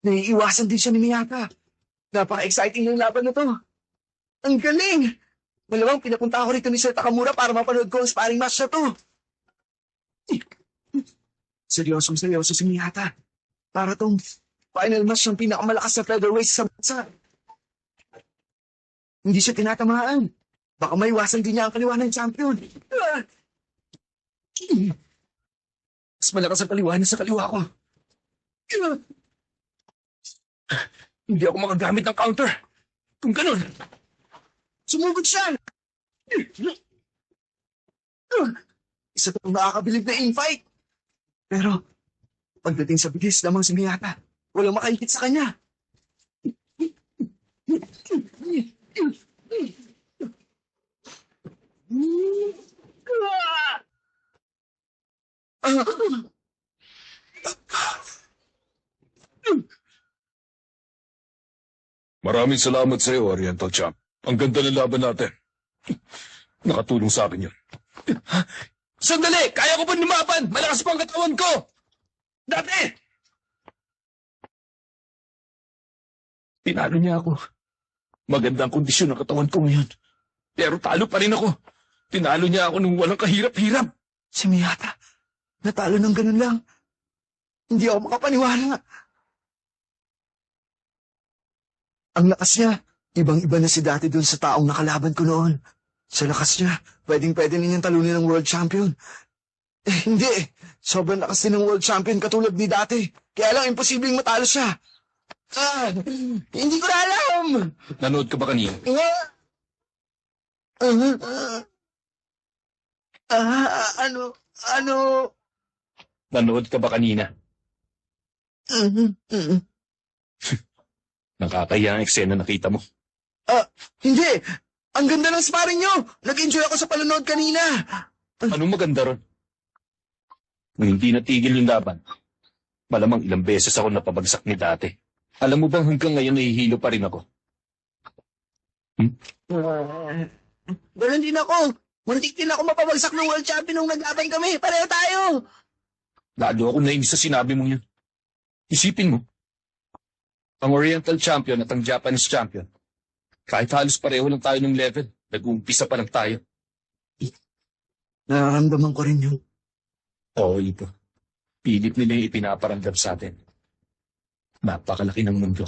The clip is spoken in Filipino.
Naiiwasan din siya ni Miyata. Napaka-exciting ng laban na to. Ang galing! Malamang pinapunta ako rito ni Sir Takamura para mapanood ko ang sparring match na to. Seryosong seryoso si Miyata. Para tong final match ng pinakamalakas na featherweight sa bansa. Hindi siya tinatamaan. Baka maiwasan din niya ang kaliwa ng champion. Mas malakas ang kaliwa niya sa kaliwa ko. Hindi ako makagamit ng counter. Kung ganun, sumugod siya. Isa itong nakakabilib na in-fight. Pero, pagdating sa bilis lamang si Miyata, walang makaikit sa kanya. Maraming salamat sa iyo, Oriental Champ. Ang ganda ng laban natin. Nakatulong sa akin yun. Sandali! Kaya ko pa lumaban! Malakas pa ang katawan ko! Dati! Tinalo niya ako. Maganda ang kondisyon ng katawan ko ngayon. Pero talo pa rin ako. Tinalo niya ako nung walang kahirap-hirap. Si Miyata, natalo ng ganun lang. Hindi ako makapaniwala. Ang lakas niya, ibang-iba na si dati dun sa taong nakalaban ko noon. Sa lakas niya, pwedeng-pwede ninyang talunin ng world champion. Hindi eh. Sobrang lakas din ng world champion katulad ni dati. Kaya lang, imposibleng matalo siya. Hindi ko na alam. Nanood ka ba kanina? Ano? Nanood ka ba kanina? Nakakaya ang eksena nakita mo. Hindi. Ang ganda ng sparring nyo. Nag-enjoy ako sa panonood kanina. Anong maganda ron? Nung hindi natigil yung laban, malamang ilang beses ako napabagsak ni dati. Alam mo bang hanggang ngayon nahihilo pa rin ako? Ganun din ako. Muntik din ako mapabagsak ng world champion nung naglaban kami. Pareho tayo. Lalo ako nainis sa sinabi mong yun. Isipin mo, ang Oriental Champion at ang Japanese Champion, kahit halos pareho lang tayo ng level, nag-uumpisa pa lang tayo. Nararamdaman ko rin yun. Oo, ito. Pilit nila yung ipinaparamdam sa atin. Napakalaki ng mundo.